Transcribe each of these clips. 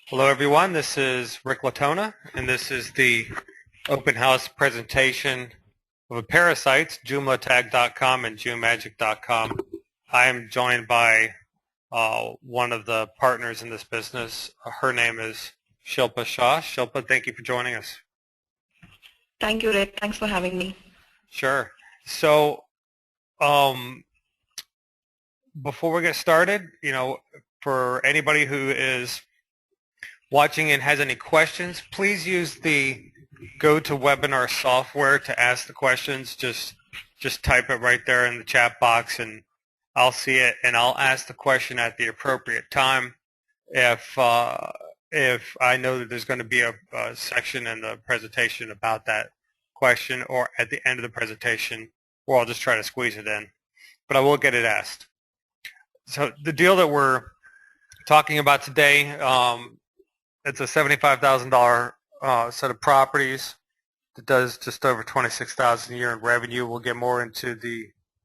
Hello everyone, this is Rick Latona, and this is the open house presentation of a pair of sites, JoomlaTag.com and JoomMagic.com. I am joined by one of the partners in this business. Her name is Shilpa Shah. Shilpa, thank you for joining us. Thank you, Rick. Thanks for having me. Sure. So before we get started, for anybody who is watching and has any questions, please use the GoToWebinar software to ask the questions. Just type it right there in the chat box and I'll see it and I'll ask the question at the appropriate time. If I know that there's going to be a section in the presentation about that question, or at the end of the presentation, or I'll just try to squeeze it in, but I will get it asked. So the deal that we're talking about today, it's a $75,000 set of properties that does just over $26,000 a year in revenue. We'll get more into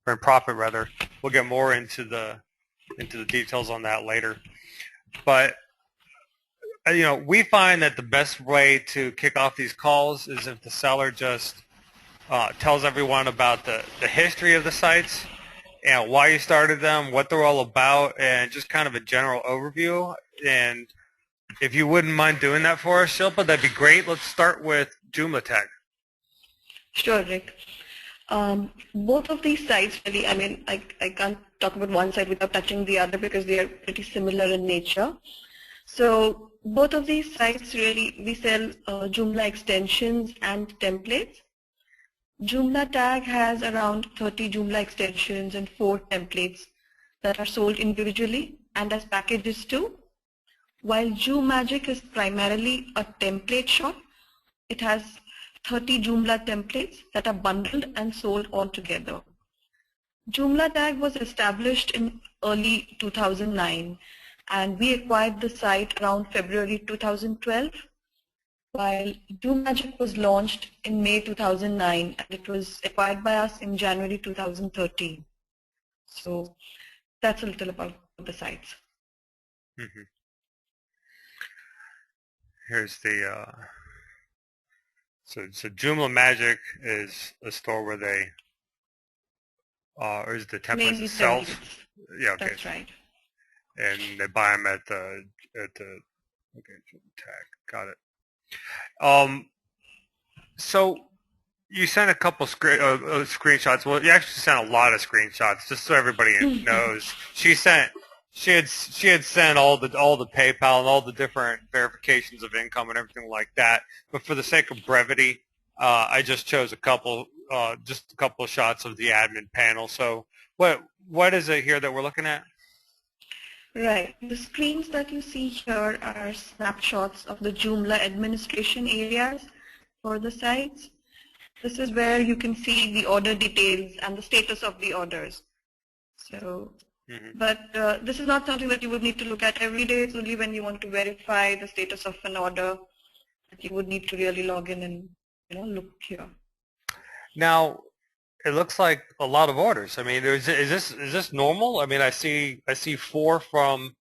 or in profit rather. We'll get more into the details on that later. But we find that the best way to kick off these calls is if the seller just tells everyone about the history of the sites and why you started them, what they're all about, and just kind of a general overview. And if you wouldn't mind doing that for us, Shilpa, that'd be great. Let's start with JoomlaTag. Sure, Rick. Both of these sites really, I can't talk about one site without touching the other because they are pretty similar in nature. So both of these sites really, we sell Joomla extensions and templates. JoomlaTag has around 30 Joomla extensions and 4 templates that are sold individually and as packages too. While JoomMagic is primarily a template shop, it has 30 Joomla templates that are bundled and sold all together. JoomlaTag was established in early 2009 and we acquired the site around February 2012, while JoomMagic was launched in May 2009 and it was acquired by us in January 2013. So that's a little about the sites. Mm-hmm. Here's the so Joomla Magic is a store where they or is the templates Mainly themselves? templates. Yeah, okay. That's right. And they buy them at the okay, tag. Got it. So you sent a couple screenshots. Well, you actually sent a lot of screenshots, just so everybody knows. She had sent all the PayPal and all the different verifications of income and everything like that. But for the sake of brevity, I just chose just a couple of shots of the admin panel. So what is it here that we're looking at? Right. The screens that you see here are snapshots of the Joomla administration areas for the sites. This is where you can see the order details and the status of the orders. So, but this is not something that you would need to look at every day. It's only when you want to verify the status of an order that you would need to really log in and look here. Now, it looks like a lot of orders. I mean, is this normal? I mean, I see 4 from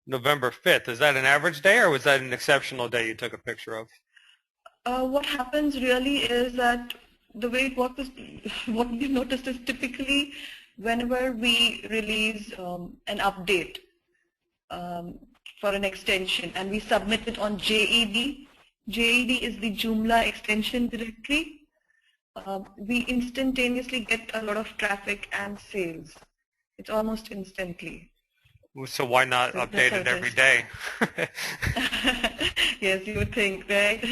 November 5th. Is that an average day, or was that an exceptional day you took a picture of? What happens really is that the way it works is, what we've noticed is typically whenever we release an update for an extension and we submit it on JED, JED is the Joomla extension directory, we instantaneously get a lot of traffic and sales. It's almost instantly. So why not update it every day? Yes, you would think, right?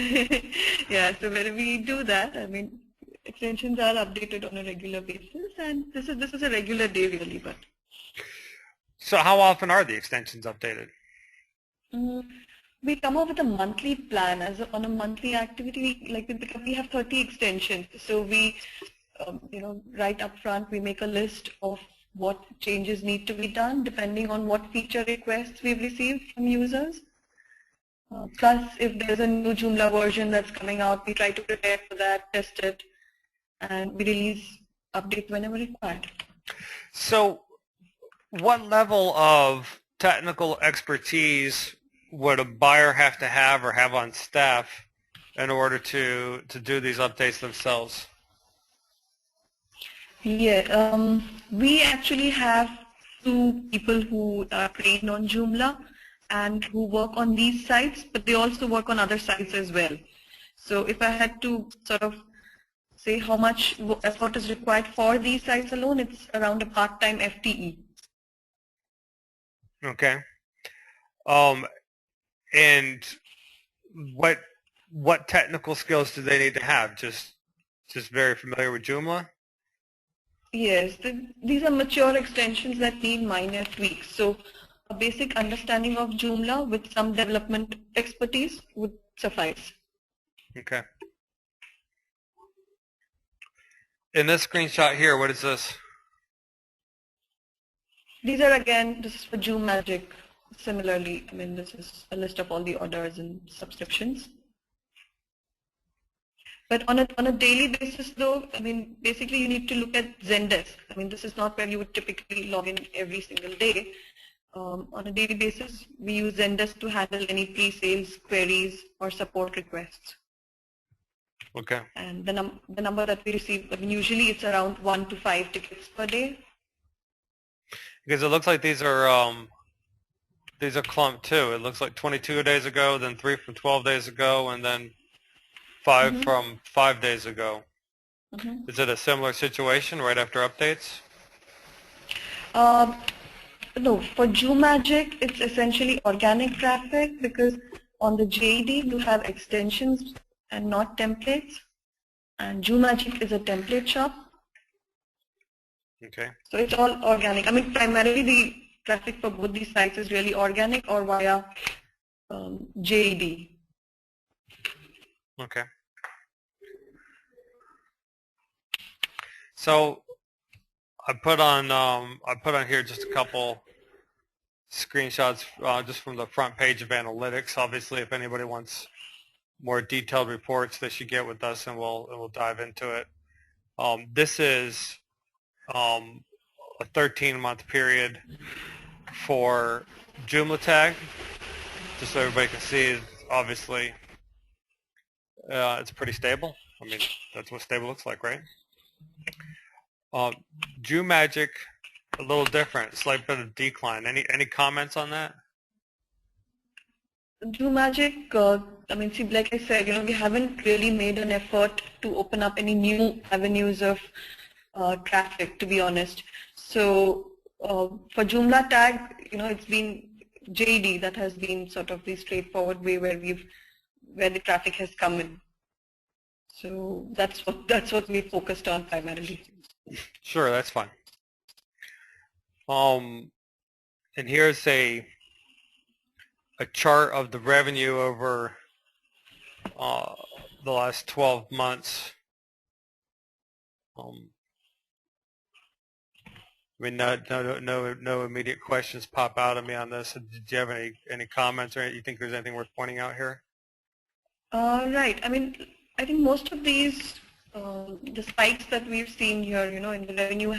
Yeah, so when we do that, I mean, extensions are updated on a regular basis, and this is a regular day really. But so how often are the extensions updated? We come up with a monthly plan on a monthly activity. We have 30 extensions, so we, right up front, we make a list of what changes need to be done depending on what feature requests we've received from users. Plus, if there's a new Joomla version that's coming out, we try to prepare for that, test it, and we release updates whenever required. So what level of technical expertise would a buyer have to have or have on staff in order to do these updates themselves? Yeah, we actually have two people who are trained on Joomla and who work on these sites, but they also work on other sites as well. So if I had to sort of say how much effort is required for these sites alone, it's around a part-time FTE. Okay. And what technical skills do they need to have? Just very familiar with Joomla? Yes, these are mature extensions that need minor tweaks. So a basic understanding of Joomla with some development expertise would suffice. Okay. In this screenshot here, what is this? These are again, this is for Joom Magic. Similarly, I mean, this is a list of all the orders and subscriptions. But on a daily basis though, I mean, basically you need to look at Zendesk. I mean, this is not where you would typically log in every single day. On a daily basis, we use Zendesk to handle any pre-sales queries or support requests. Okay. And the number that we receive, I mean, usually it's around 1 to 5 tickets per day. Because it looks like these are clumped too. It looks like 22 days ago, then 3 from 12 days ago, and then 5 from 5 days ago. Is it a similar situation right after updates? No, for Joom Magic, it's essentially organic traffic because on the JD you have extensions and not templates. And Joom Magic is a template shop. Okay. So it's all organic. I mean, primarily the traffic for both these sites is really organic or via JD. Okay. So I put on here just a couple screenshots just from the front page of analytics. Obviously, if anybody wants more detailed reports, they should get with us, and we'll dive into it. This is a 13-month period for Joomla tag, just so everybody can see. Obviously, it's pretty stable. I mean, that's what stable looks like, right? Joom Magic, a little different, slight bit of decline. Any comments on that? Joom Magic, I mean, see, like I said, you know, we haven't really made an effort to open up any new avenues of traffic, to be honest. So for Joomla tag, you know, it's been JD that has been sort of the straightforward way where the traffic has come in. So that's what we focused on primarily. Sure, that's fine. And here's a chart of the revenue over the last 12 months. I mean, no immediate questions pop out at me on this. Did you have any comments, or you think there's anything worth pointing out here? Right. I mean, I think most of these, the spikes that we've seen here, you know, in the revenue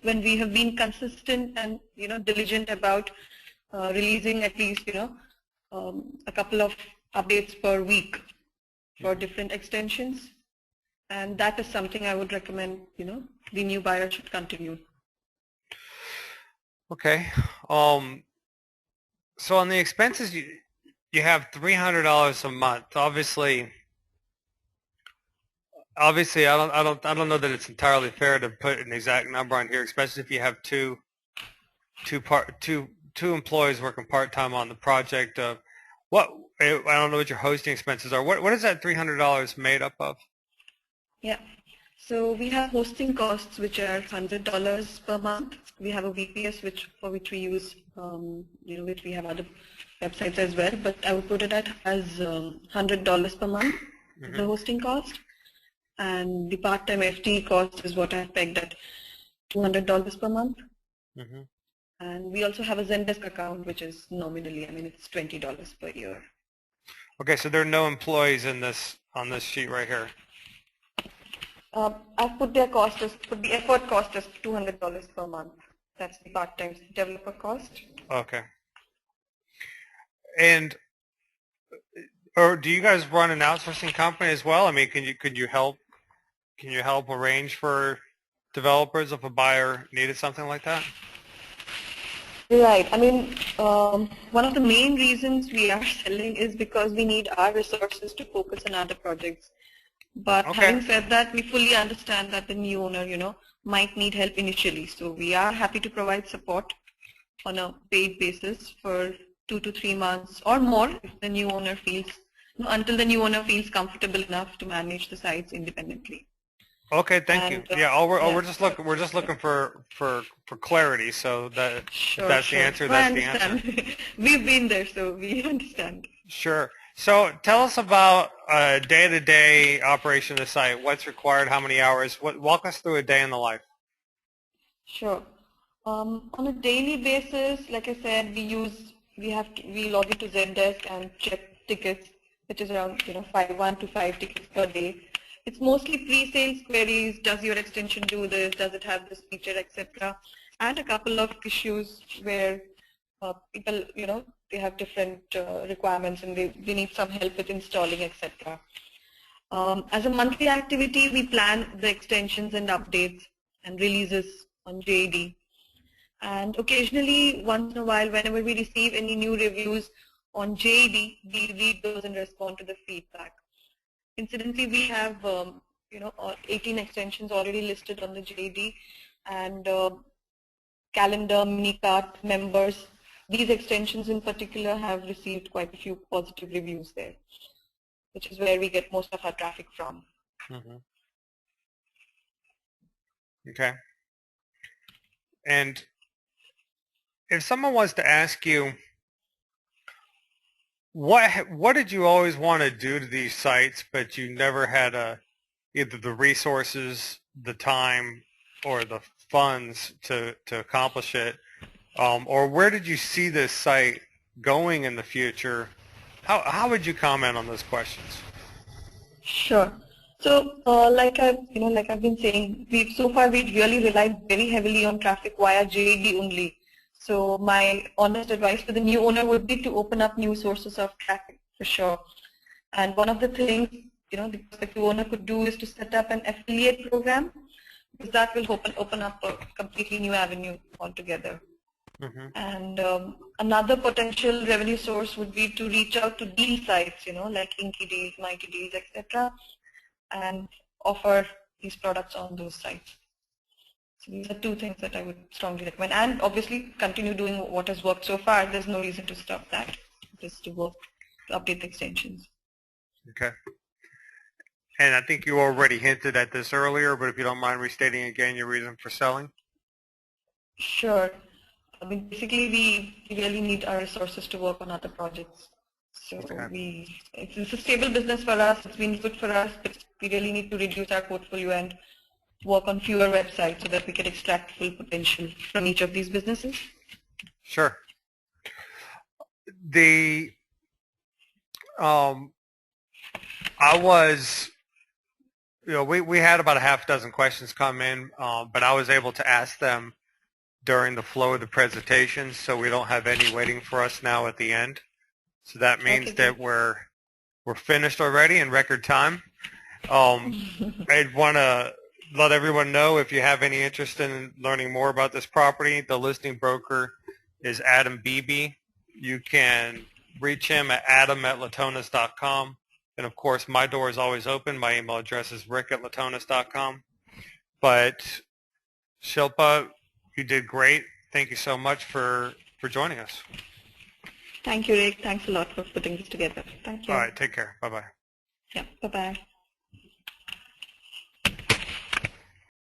when we have been consistent and, you know, diligent about releasing at least, you know, a couple of updates per week for different extensions. And that is something I would recommend, you know, the new buyer should continue. Okay. So on the expenses, you have $300 a month. Obviously, I don't know that it's entirely fair to put an exact number on here, especially if you have two employees working part-time on the project. I don't know what your hosting expenses are. What is that $300 made up of? Yeah. So we have hosting costs, which are $100 per month. We have a VPS, for which we use, you know, which we have other websites as well. But I would put it as $100 per month, the hosting cost, and the part-time FTE cost is what I've pegged at $200 per month. And we also have a Zendesk account, which is nominally, I mean, it's $20 per year. Okay, so there are no employees on this sheet right here. I've put the effort cost as $200 per month. That's the part-time developer cost. Okay. And or do you guys run an outsourcing company as well? I mean, can you help arrange for developers if a buyer needed something like that? Right. I mean, one of the main reasons we are selling is because we need our resources to focus on other projects. But Okay. having said that, we fully understand that the new owner, might need help initially. So we are happy to provide support on a paid basis for 2 to 3 months or more if the new owner feels, until the new owner feels comfortable enough to manage the sites independently. Okay, thank you. And Yeah, yeah, we're just looking for clarity. So that if sure, that's the sure. answer, No, I that's the answer. understand. We've been there, so we understand. Sure. So tell us about a day-to-day operation of the site. What's required? How many hours? Walk us through a day in the life. Sure. On a daily basis, like I said, we log into Zendesk and check tickets, which is around 1 to 5 tickets per day. It's mostly pre-sales queries. Does your extension do this? Does it have this feature, etc. And a couple of issues where people, they have different requirements and they need some help with installing, etc. As a monthly activity, we plan the extensions and updates and releases on JD. And occasionally, once in a while, whenever we receive any new reviews on JD, we read those and respond to the feedback. Incidentally, we have 18 extensions already listed on the JD, and calendar, minicart, members. These extensions in particular have received quite a few positive reviews there, which is where we get most of our traffic from. Mm-hmm. Okay. And if someone was to ask you, what did you always want to do to these sites, but you never had either the resources, the time, or the funds to accomplish it, or where did you see this site going in the future? How would you comment on those questions? Sure. So, like I've been saying, we've really relied very heavily on traffic via JD only. So, my honest advice to the new owner would be to open up new sources of traffic for sure. And one of the things, the prospective owner could do is to set up an affiliate program, because that will open up a completely new avenue altogether. Mm-hmm. And another potential revenue source would be to reach out to deal sites, like Inky Deals, Mighty Deals, etc., and offer these products on those sites. So these are two things that I would strongly recommend. And obviously continue doing what has worked so far. There's no reason to stop that, just to work to update the extensions. Okay. And I think you already hinted at this earlier, but if you don't mind restating again your reason for selling. Sure. I mean, basically, we really need our resources to work on other projects. So Okay. it's a stable business for us. It's been good for us, but we really need to reduce our portfolio and work on fewer websites so that we can extract full potential from each of these businesses. Sure. The I was, we had about a half dozen questions come in, but I was able to ask them during the flow of the presentation, so we don't have any waiting for us now at the end. So that means Okay, that great. we're finished already in record time. I'd want to let everyone know, if you have any interest in learning more about this property, the listing broker is Adam Beebe. You can reach him at adam@latonas.com. And of course, my door is always open. My email address is rick@latonas.com. But Shilpa, you did great. Thank you so much for joining us. Thank you, Rick. Thanks a lot for putting this together. Thank All you. right, take care. Bye-bye. Yeah, bye-bye.